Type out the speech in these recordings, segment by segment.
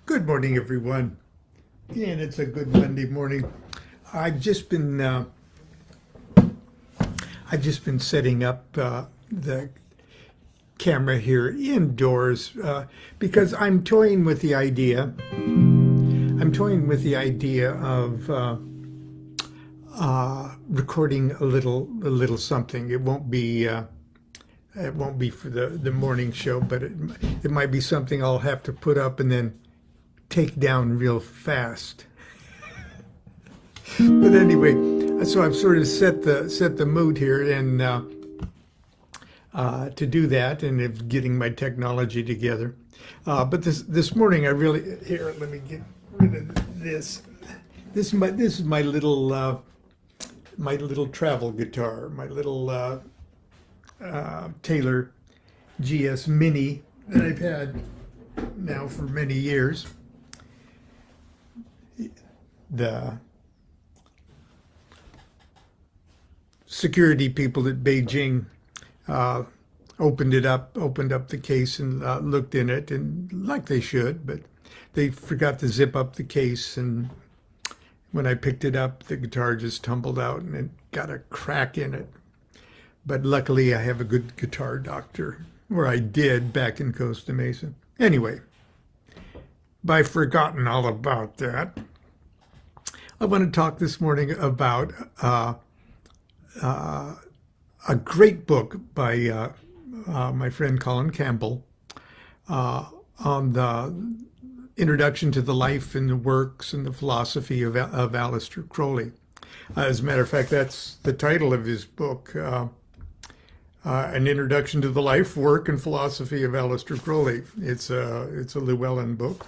Good morning, everyone. And it's a good Monday morning. I've just been setting up the camera here indoors because I'm toying with the idea. Of recording a little something. It won't be for the morning show, but it might be something I'll have to put up and then take down real fast. But anyway, so I've sort of set the mood here and to do that, and it's getting my technology together. But this morning I really let me get rid of this. This is my little travel guitar, my little Taylor GS Mini that I've had now for many years. The security people at Beijing opened up the case and looked in it, and like they should, but they forgot to zip up the case, and when I picked it up, the guitar just tumbled out and it got a crack in it. But luckily I have a good guitar doctor, or I did, back in Costa Mesa. Anyway, I've forgotten all about that. I want to talk this morning about a great book by my friend Colin Campbell on the introduction to the life and the works and the philosophy of Aleister Crowley. As a matter of fact, that's the title of his book, An Introduction to the Life, Work, and Philosophy of Aleister Crowley. It's a Llewellyn book.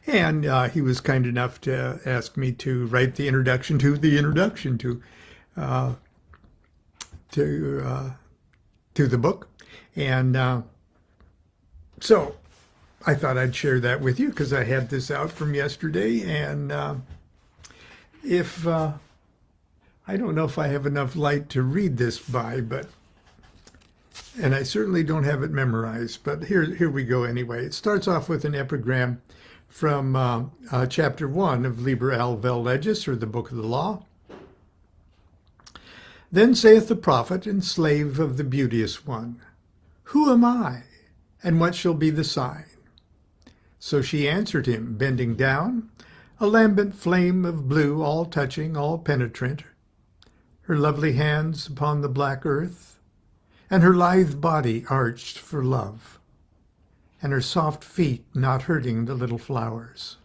And he was kind enough to ask me to write the introduction to the book. And so I thought I'd share that with you because I had this out from yesterday. And if I don't know if I have enough light to read this by, and I certainly don't have it memorized, but here we go anyway. It starts off with an epigram from chapter 1 of Liber al Vel Legis, or the Book of the Law. Then saith the prophet and slave of the beauteous one, Who am I, and what shall be the sign? So she answered him, bending down, a lambent flame of blue, all touching, all penetrant, her lovely hands upon the black earth, and her lithe body arched for love, and her soft feet not hurting the little flowers.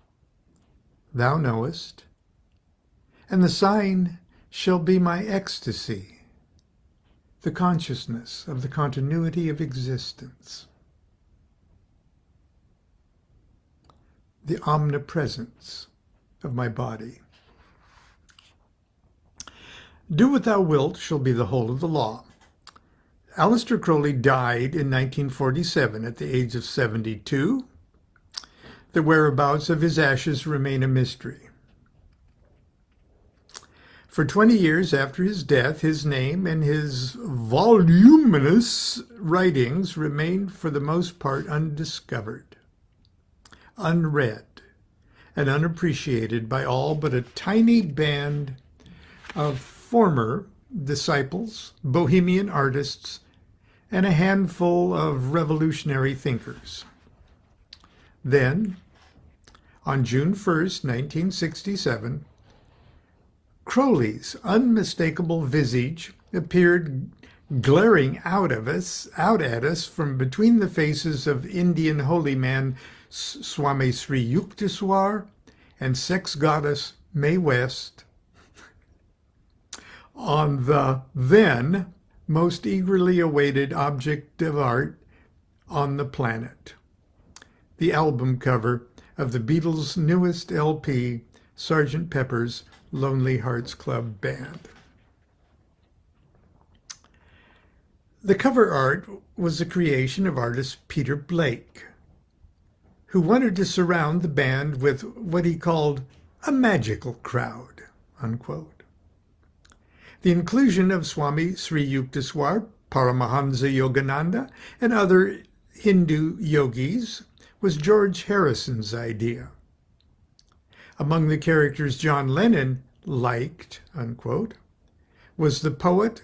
Thou knowest, and the sign shall be my ecstasy, the consciousness of the continuity of existence, the omnipresence of my body. Do what thou wilt shall be the whole of the law. Aleister Crowley died in 1947 at the age of 72. The whereabouts of his ashes remain a mystery. For 20 years after his death, his name and his voluminous writings remained for the most part undiscovered, unread, and unappreciated by all but a tiny band of former disciples, bohemian artists, and a handful of revolutionary thinkers. Then, on June 1st, 1967, Crowley's unmistakable visage appeared glaring out at us from between the faces of Indian holy man Swami Sri Yukteswar and sex goddess Mae West, on the then most eagerly awaited object of art on the planet, the album cover of the Beatles' newest LP, Sgt. Pepper's Lonely Hearts Club Band. The cover art was the creation of artist Peter Blake, who wanted to surround the band with what he called a magical crowd, unquote. The inclusion of Swami Sri Yukteswar, Paramahansa Yogananda, and other Hindu yogis was George Harrison's idea. Among the characters John Lennon liked, unquote, was the poet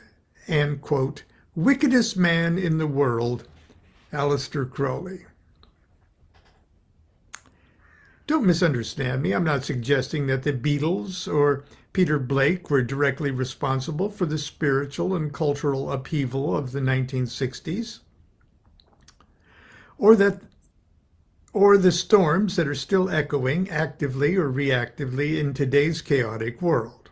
and, quote, wickedest man in the world, Aleister Crowley. Don't misunderstand me. I'm not suggesting that the Beatles or Peter Blake were directly responsible for the spiritual and cultural upheaval of the 1960s, or the storms that are still echoing actively or reactively in today's chaotic world.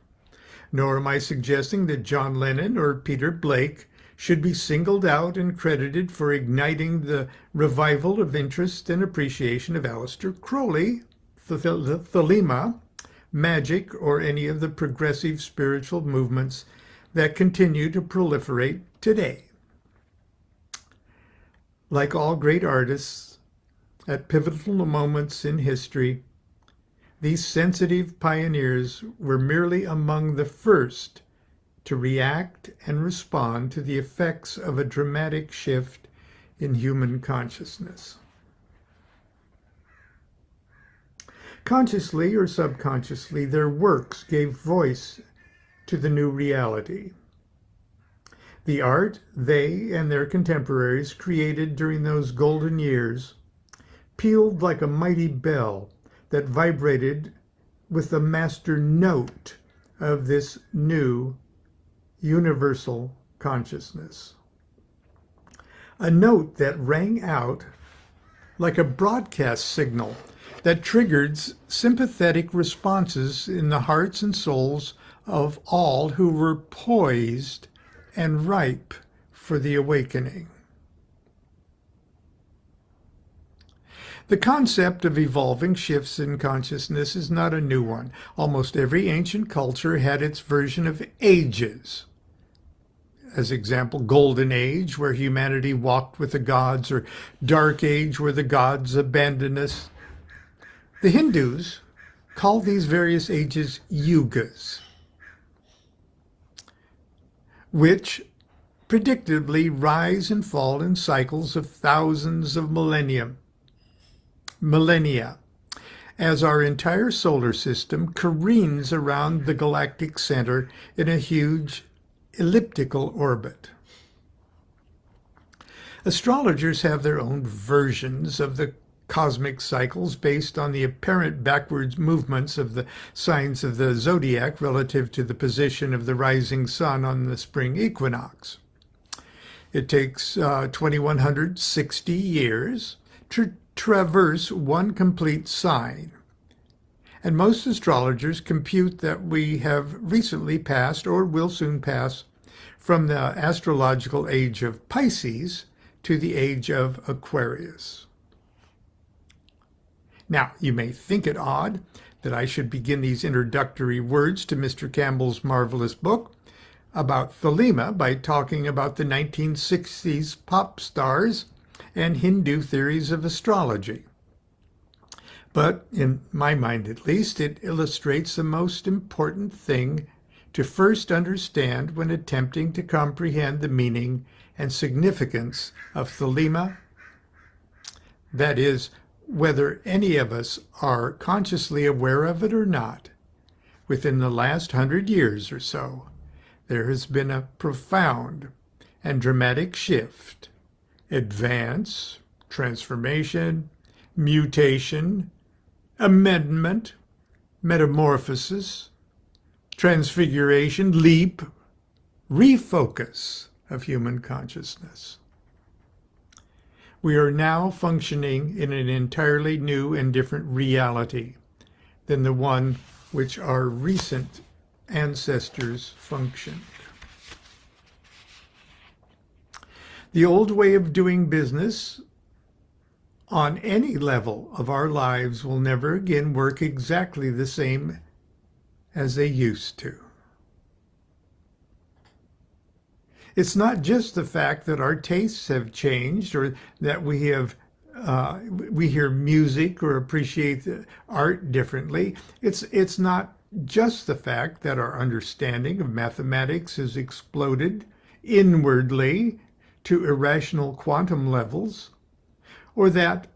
Nor am I suggesting that John Lennon or Peter Blake should be singled out and credited for igniting the revival of interest and appreciation of Aleister Crowley, Thelema, magic, or any of the progressive spiritual movements that continue to proliferate today. Like all great artists, at pivotal moments in history, these sensitive pioneers were merely among the first to react and respond to the effects of a dramatic shift in human consciousness. Consciously or subconsciously, their works gave voice to the new reality. The art they and their contemporaries created during those golden years pealed like a mighty bell that vibrated with the master note of this new universal consciousness. A note that rang out like a broadcast signal that triggered sympathetic responses in the hearts and souls of all who were poised and ripe for the awakening. The concept of evolving shifts in consciousness is not a new one. Almost every ancient culture had its version of ages. As example, Golden Age, where humanity walked with the gods, or Dark Age, where the gods abandoned us. The Hindus call these various ages yugas, which predictably rise and fall in cycles of thousands of millennia, as our entire solar system careens around the galactic center in a huge elliptical orbit. Astrologers have their own versions of the cosmic cycles based on the apparent backwards movements of the signs of the zodiac relative to the position of the rising sun on the spring equinox. It takes 2,160 years to traverse one complete sign, and most astrologers compute that we have recently passed or will soon pass from the astrological age of Pisces to the age of Aquarius. Now, you may think it odd that I should begin these introductory words to Mr. Campbell's marvelous book about Thelema by talking about the 1960s pop stars and Hindu theories of astrology. But, in my mind at least, it illustrates the most important thing to first understand when attempting to comprehend the meaning and significance of Thelema. That is, whether any of us are consciously aware of it or not. Within the last 100 years or so, there has been a profound and dramatic shift, advance, transformation, mutation, amendment, metamorphosis, transfiguration, leap, refocus of human consciousness. We are now functioning in an entirely new and different reality than the one which our recent ancestors functioned. The old way of doing business on any level of our lives will never again work exactly the same as they used to. It's not just the fact that our tastes have changed or that we hear music or appreciate the art differently. It's not just the fact that our understanding of mathematics has exploded inwardly to irrational quantum levels, or that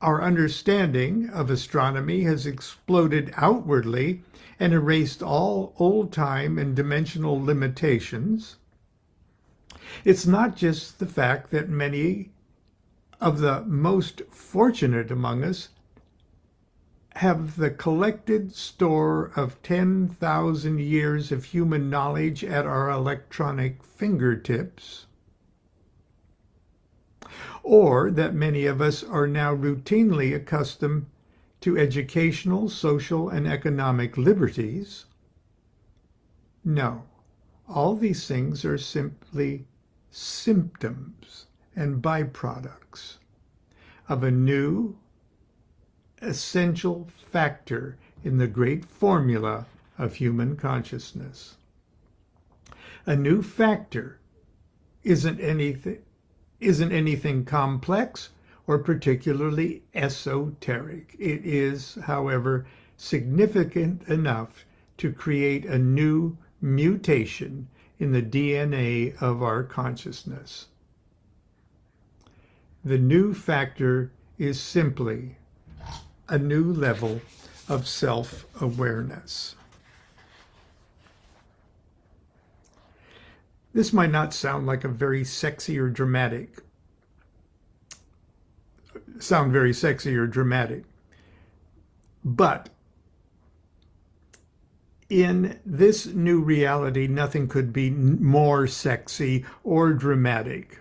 Our understanding of astronomy has exploded outwardly and erased all old-time and dimensional limitations. It's not just the fact that many of the most fortunate among us have the collected store of 10,000 years of human knowledge at our electronic fingertips, or that many of us are now routinely accustomed to educational, social, and economic liberties. No, all these things are simply symptoms and byproducts of a new, essential factor in the great formula of human consciousness. A new factor isn't anything complex or particularly esoteric. It is, however, significant enough to create a new mutation in the DNA of our consciousness. The new factor is simply a new level of self-awareness. This might not sound like very sexy or dramatic, but in this new reality, nothing could be more sexy or dramatic.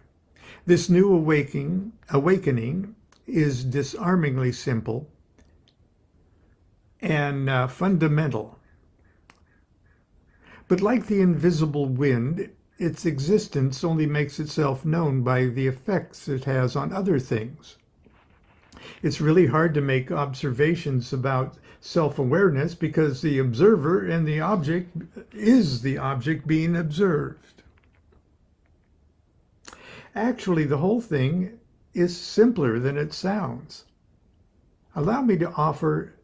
This new awakening is disarmingly simple and fundamental. But like the invisible wind, its existence only makes itself known by the effects it has on other things. It's really hard to make observations about self-awareness because the observer and the object is the object being observed. Actually, the whole thing is simpler than it sounds. Allow me to offer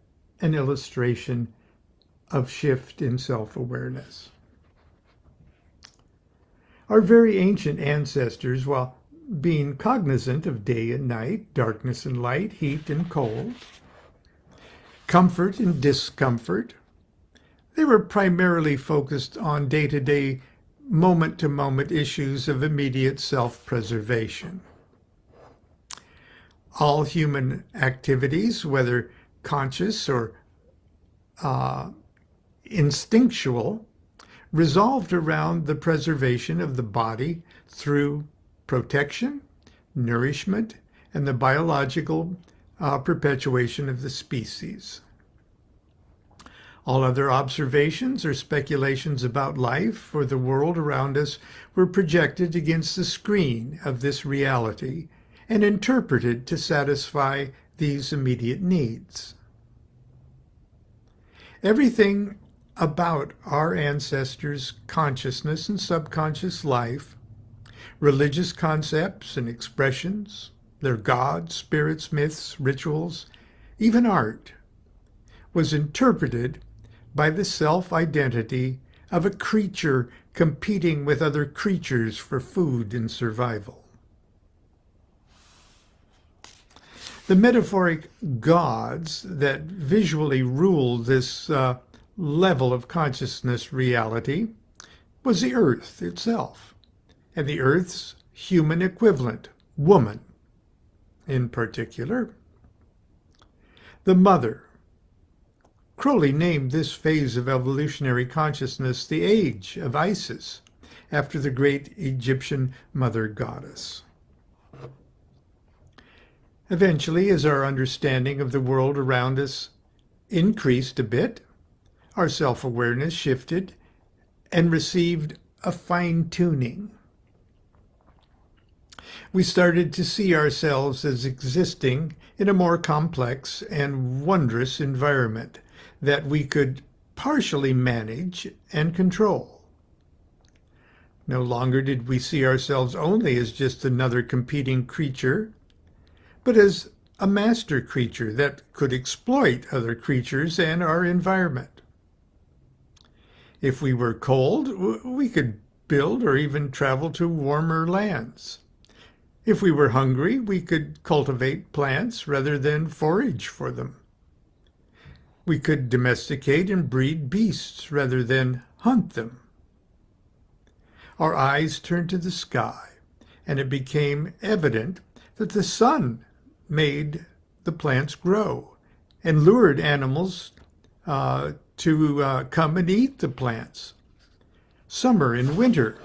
an illustration of shift in self-awareness. Our very ancient ancestors, while being cognizant of day and night, darkness and light, heat and cold, comfort and discomfort, they were primarily focused on day-to-day, moment-to-moment issues of immediate self-preservation. All human activities, whether conscious or instinctual, resolved around the preservation of the body through protection, nourishment, and the biological perpetuation of the species. All other observations or speculations about life or the world around us were projected against the screen of this reality and interpreted to satisfy these immediate needs. Everything about our ancestors' consciousness and subconscious life, religious concepts and expressions, their gods, spirits, myths, rituals, even art, was interpreted by the self-identity of a creature competing with other creatures for food and survival. The metaphoric gods that visually ruled this level of consciousness reality was the earth itself, and the earth's human equivalent, woman in particular. The mother. Crowley named this phase of evolutionary consciousness the age of Isis, after the great Egyptian mother goddess. Eventually, as our understanding of the world around us increased a bit, our self-awareness shifted and received a fine-tuning. We started to see ourselves as existing in a more complex and wondrous environment that we could partially manage and control. No longer did we see ourselves only as just another competing creature, but as a master creature that could exploit other creatures and our environment. If we were cold, we could build or even travel to warmer lands. If we were hungry, we could cultivate plants rather than forage for them. We could domesticate and breed beasts rather than hunt them. Our eyes turned to the sky, and it became evident that the sun made the plants grow and lured animals to come and eat the plants. Summer and winter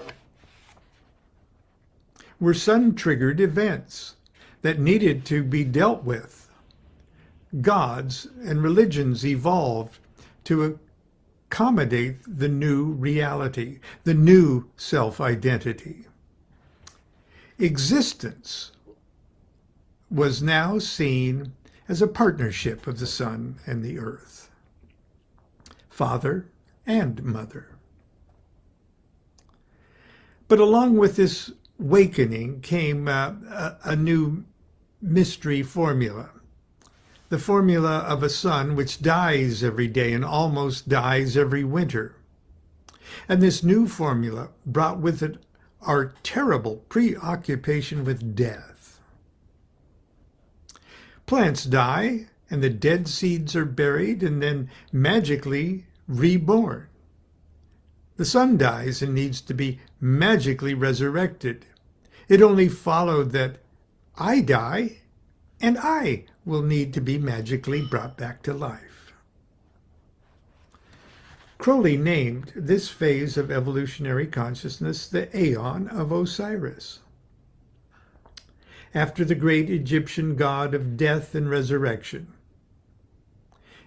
were sun-triggered events that needed to be dealt with. Gods and religions evolved to accommodate the new reality, the new self-identity. Existence was now seen as a partnership of the sun and the earth, father and mother. But along with this awakening came a new mystery formula. The formula of a sun which dies every day and almost dies every winter. And this new formula brought with it our terrible preoccupation with death. Plants die, and the dead seeds are buried and then magically reborn. The sun dies and needs to be magically resurrected. It only followed that I die, and I will need to be magically brought back to life. Crowley named this phase of evolutionary consciousness the Aeon of Osiris, after the great Egyptian god of death and resurrection.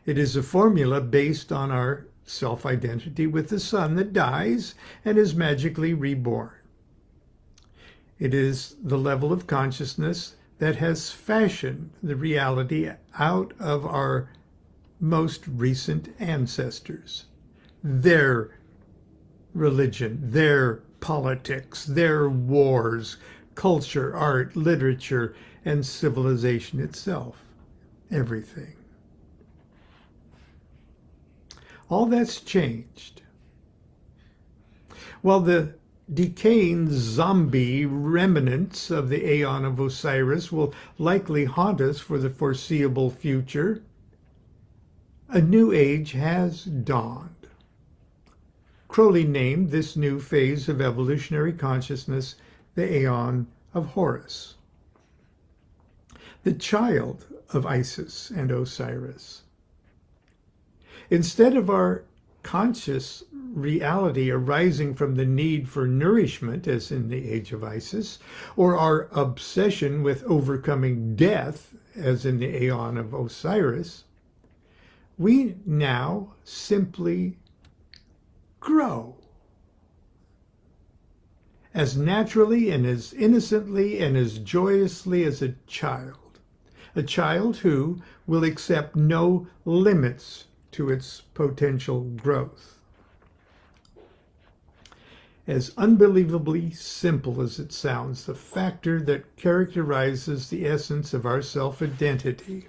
It is a formula based on our self-identity with the sun that dies and is magically reborn. It is the level of consciousness that has fashioned the reality out of our most recent ancestors, their religion, their politics, their wars, culture, art, literature, and civilization itself, everything. All that's changed. While the decaying zombie remnants of the Aeon of Osiris will likely haunt us for the foreseeable future, a new age has dawned. Crowley named this new phase of evolutionary consciousness the Aeon of Horus, the child of Isis and Osiris. Instead of our conscious reality arising from the need for nourishment, as in the age of Isis, or our obsession with overcoming death, as in the Aeon of Osiris, we now simply grow. As naturally and as innocently and as joyously as a child who will accept no limits to its potential growth. As unbelievably simple as it sounds, the factor that characterizes the essence of our self-identity,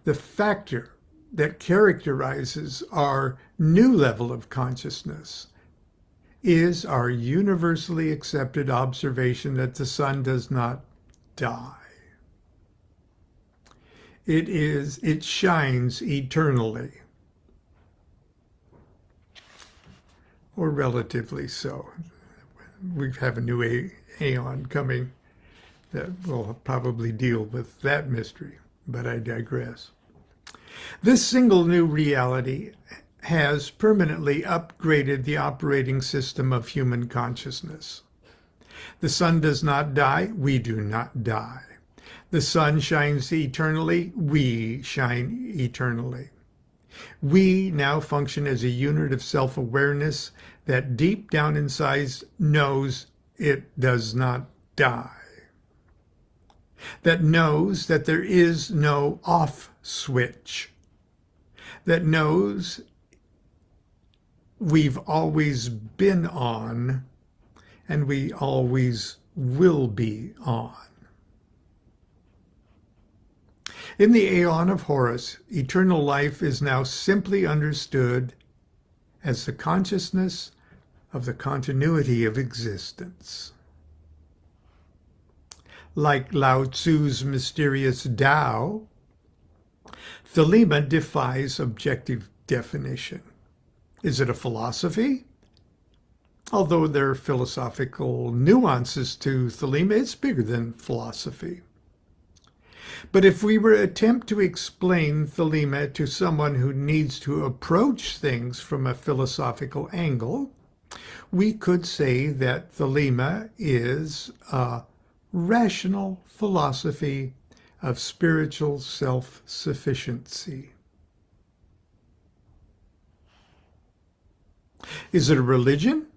the factor that characterizes our new level of consciousness, is our universally accepted observation that the sun does not die. It shines eternally, or relatively so. We have a new aeon coming that will probably deal with that mystery, but I digress. This single new reality has permanently upgraded the operating system of human consciousness. The sun does not die, we do not die. The sun shines eternally, we shine eternally. We now function as a unit of self-awareness that deep down inside knows it does not die. That knows that there is no off switch. That knows we've always been on and we always will be on. In the Aeon of Horus, eternal life is now simply understood as the consciousness of the continuity of existence. like Lao Tzu's mysterious Tao, Thelema defies objective definition. Is it a philosophy? Although there are philosophical nuances to Thelema, it's bigger than philosophy. But if we were to attempt to explain Thelema to someone who needs to approach things from a philosophical angle, we could say that Thelema is a rational philosophy of spiritual self-sufficiency. Is it a religion?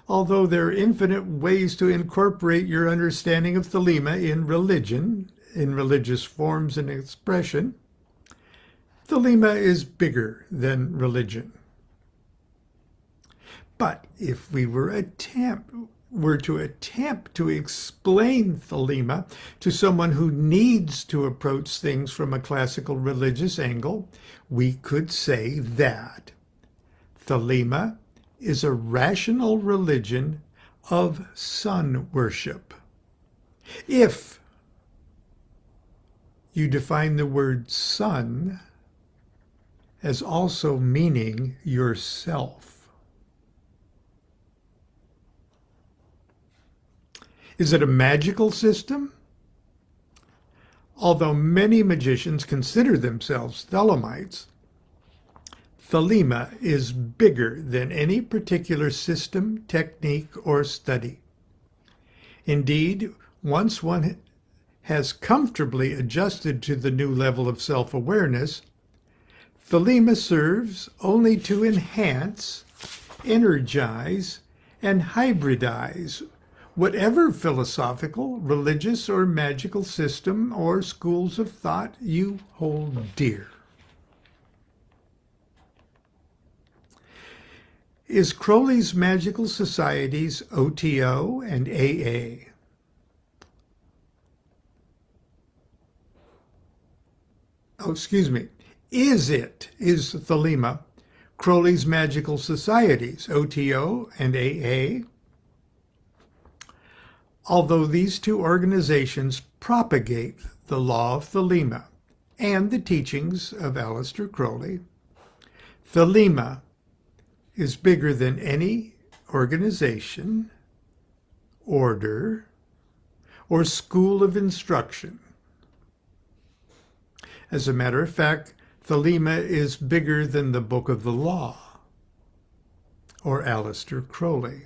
Although there are infinite ways to incorporate your understanding of Thelema in religion, in religious forms and expression, Thelema is bigger than religion. But if we were to attempt to explain Thelema to someone who needs to approach things from a classical religious angle, we could say that Thelema is a rational religion of sun worship. If you define the word sun as also meaning yourself. Is it a magical system? Although many magicians consider themselves Thelemites, Thelema is bigger than any particular system, technique, or study. Indeed, once one has comfortably adjusted to the new level of self-awareness, Thelema serves only to enhance, energize, and hybridize whatever philosophical, religious, or magical system or schools of thought you hold dear. Is Crowley's magical societies OTO and AA? Oh, excuse me. Is Thelema Crowley's magical societies, OTO and AA? Although these two organizations propagate the law of Thelema and the teachings of Aleister Crowley, Thelema is bigger than any organization, order, or school of instruction. As a matter of fact, Thelema is bigger than the Book of the Law, or Aleister Crowley,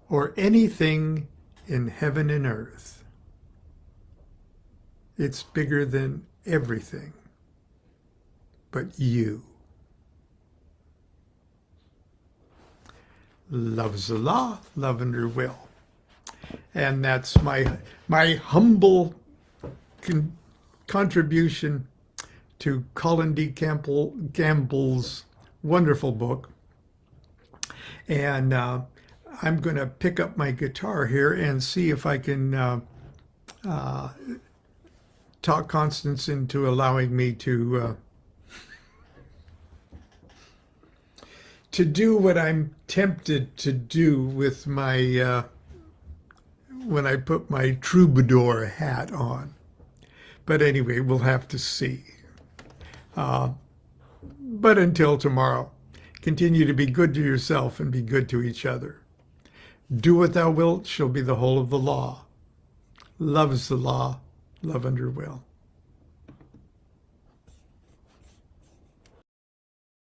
or anything in heaven and earth. It's bigger than everything but you. Love's the law, love under will. And that's my humble contribution to Colin D. Campbell's wonderful book. And I'm going to pick up my guitar here and see if I can talk Constance into allowing me to do what I'm tempted to do with my when I put my troubadour hat on. But anyway, we'll have to see. But until tomorrow, continue to be good to yourself and be good to each other. Do what thou wilt shall be the whole of the law. Love is the law, love under will.